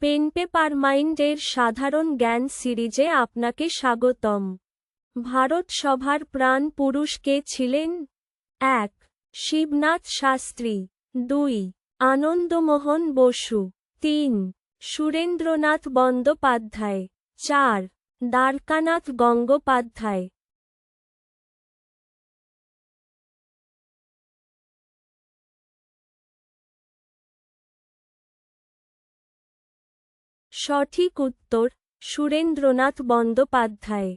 Pen paper mind এর সাধারণ জ্ঞান সিরিজে আপনাকে স্বাগতম। ভারত সভার প্রাণ পুরুষ কে ছিলেন? ১. শিবনাথ শাস্ত্রী। ২. আনন্দমোহন বসু। ৩. সুরেন্দ্রনাথ বন্দ্যোপাধ্যায়। ৪. দ্বারকানাথ গঙ্গোপাধ্যায়। সঠিক উত্তর সুরেন্দ্রনাথ বন্দ্যোপাধ্যায়।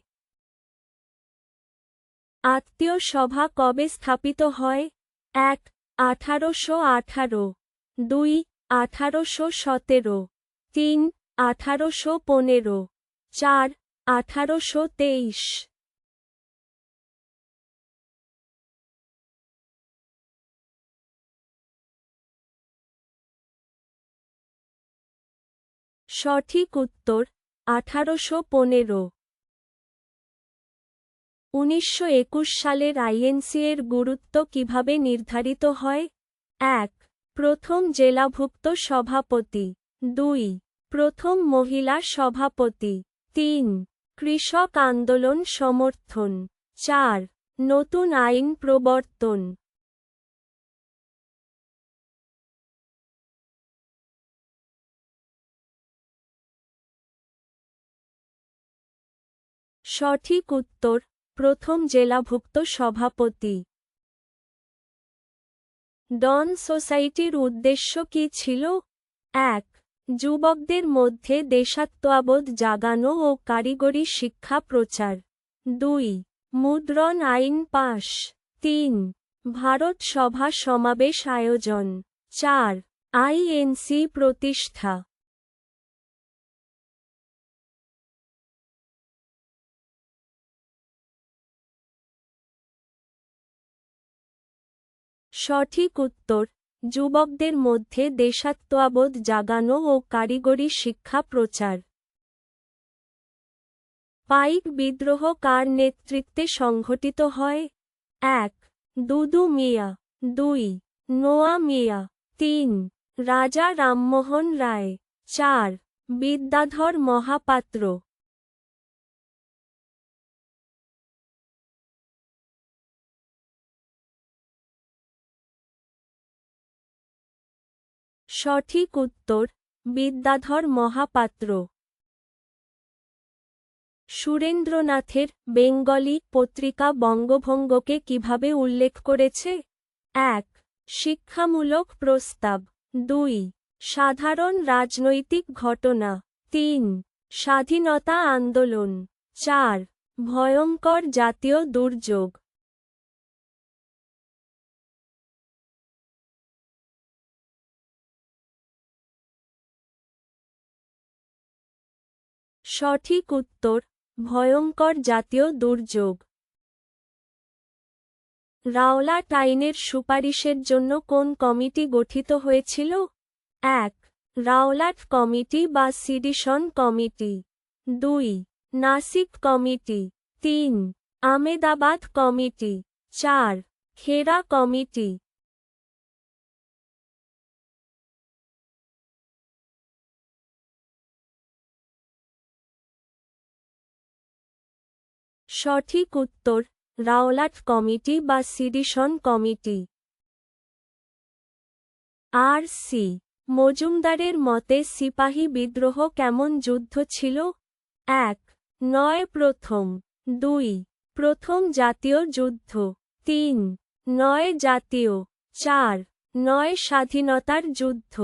আত্মীয় সভা কবে স্থাপিত হয়? ১. ১৮১৮। ২. ১৮১৭। ৩. ১৮১৫। ৪. ১৮২৩। সঠিক উত্তর ১৮১৫। ১৯২১ সালের আইএনসি এর গুরুত্ব কিভাবে নির্ধারিত হয়? ১. প্রথম জেলাভুক্ত সভাপতি। ২. প্রথম মহিলা সভাপতি। ৩. কৃষক আন্দোলন সমর্থন। ৪. নতুন আইন প্রবর্তন। সঠিক উত্তর প্রথম জেলাভুক্ত সভাপতি। ডন সোসাইটির উদ্দেশ্য কী ছিল? ১. যুবকদের মধ্যে দেশাত্মবোধ জাগানো ও কারিগরি শিক্ষা প্রচার। ২. মুদ্রণ আইন পাস। ৩. ভারত সভা সমাবেশ আয়োজন। ৪. আইএনসি প্রতিষ্ঠা। সঠিক উত্তর যুবকদের মধ্যে দেশাত্মবোধ জাগানো ও কারিগরি শিক্ষা প্রচার। পাইক বিদ্রোহ কার নেতৃত্বে সংঘটিত হয়? ১. দুদু মিয়া। ২. নোয়া মিয়া। ৩. রাজা রামমোহন রায়। ৪. বিদ্যাধর মহাপাত্র। সঠিক উত্তর বিদ্যাধর মহাপাত্র। সুরেন্দ্রনাথের বেঙ্গলি পত্রিকা বঙ্গভঙ্গকে কিভাবে উল্লেখ করেছে? ১. শিক্ষামূলক প্রস্তাব। ২. সাধারণ রাজনৈতিক ঘটনা। ৩. স্বাধীনতা আন্দোলন। ৪. ভয়ঙ্কর জাতীয় দুর্যোগ। সঠিক উত্তর ভয়ঙ্কর জাতীয় দুর্যোগ। রাওলাট আইনের সুপারিশের জন্য কোন কমিটি গঠিত হয়েছিল? ১. রাওলাট কমিটি বা sedition committee. ২. Nashik committee. ৩. Ahmedabad committee. ৪. Kheda committee. সঠিক উত্তর রাওলাট কমিটি বা সিডিশন কমিটি। আর সি মজুমদারের মতে সিপাহী বিদ্রোহ কেমন যুদ্ধ ছিল? ১. নয় প্রথম। ২. প্রথম জাতীয় যুদ্ধ। ৩. নয় জাতীয়। ৪. নয় স্বাধীনতার যুদ্ধ।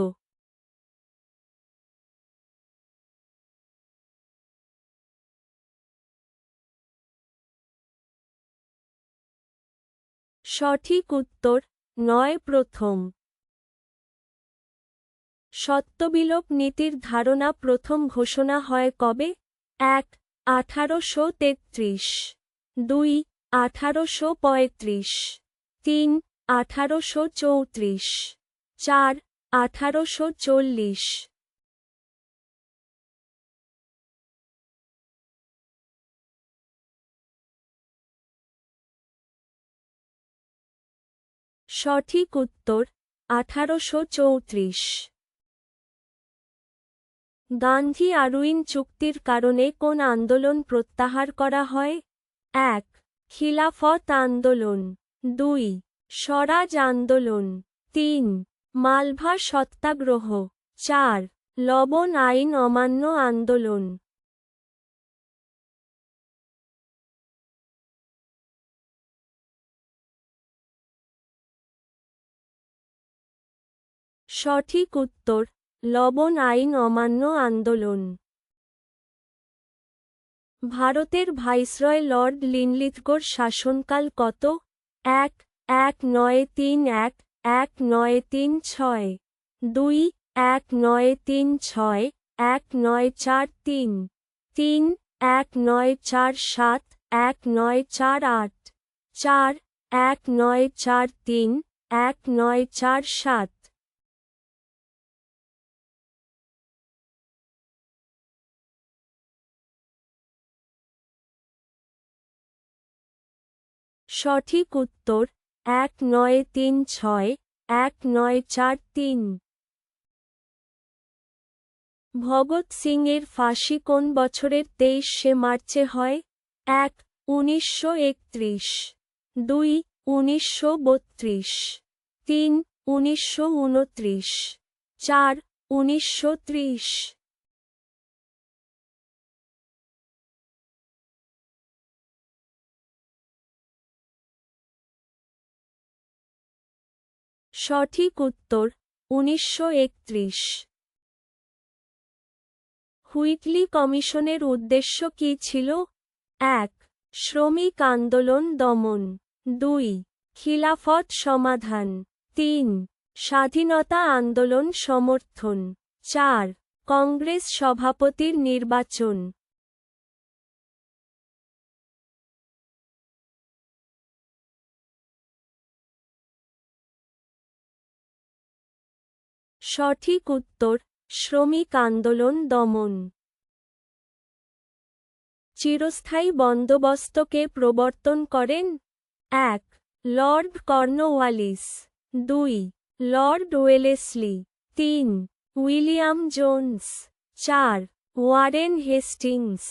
সঠিক উত্তর নয় প্রথম। সত্যবিলোপ নীতির ধারণা প্রথম ঘোষণা হয় কবে? ১. ১৮৩৩। ২. ১৮৩৫। ৩. ১৮৩৪। ৪. ১৮৪০। সঠিক উত্তর ১৮৩৪। গান্ধী আরউইন চুক্তির কারণে কোন আন্দোলন প্রত্যাহার করা হয়? ১. খিলাফত আন্দোলন। ২. স্বরাজ আন্দোলন। ৩. মালভা সত্যাগ্রহ। ৪. লবণ আইন অমান্য আন্দোলন। সঠিক উত্তর লবণ আইন অমান্য আন্দোলন। ভারতের ভাইসরয় লর্ড লিনলিথগোর শাসনকাল কত? ১. ১৯৩১ ১৯৩৬ ২. ১৯৩৬ ১৯৪৩ ৩. ১৯৪৭ ১৯৪৮ ৪. ১৯৪৩ ১৯৪৭ সঠিক উত্তর ১৯৩৬ ১৯৪৩। ভগৎ সিং এর ফাঁসি কোন বছরের ২৩শে মার্চে হয়? ১. ১৯৩১ ২. ১৯৩২ ৩. ১৯২৯ ৪. ১৯৩০ সঠিক উত্তর ১৯৩১। হুইটলি কমিশনের উদ্দেশ্য কী ছিল? ১. শ্রমিক আন্দোলন দমন। ২. খিলাফত সমাধান। ৩. স্বাধীনতা আন্দোলন সমর্থন। ৪. কংগ্রেস সভাপতির নির্বাচন। সঠিক উত্তর শ্রমিক আন্দোলন দমন। চিরস্থায়ী বন্দোবস্তকে প্রবর্তন করেন? ১. Lord Cornwallis. ২. Lord Wellesley. ৩. William Jones. ৪. Warren Hastings.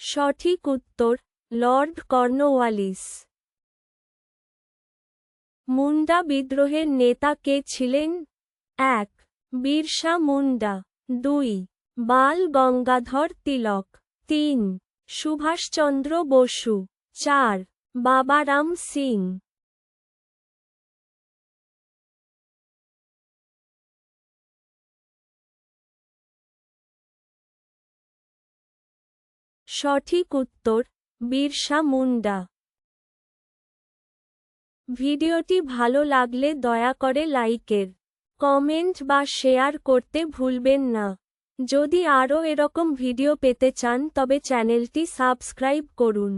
সঠিক উত্তর লর্ড কর্নওয়ালিস। মুন্ডা বিদ্রোহের নেতা কে ছিলেন? ১. বিরসা মুন্ডা। ২. বাল গঙ্গাধর তিলক। ৩. সুভাষচন্দ্র বসু। ৪. বাবারাম সিং। সঠিক উত্তর বিরসা মুন্ডা। ভিডিওটি ভালো লাগলে দয়া করে লাইকের, কমেন্ট বা শেয়ার করতে ভুলবেন না। যদি আরও এরকম ভিডিও পেতে চান তবে চ্যানেলটি সাবস্ক্রাইব করুন।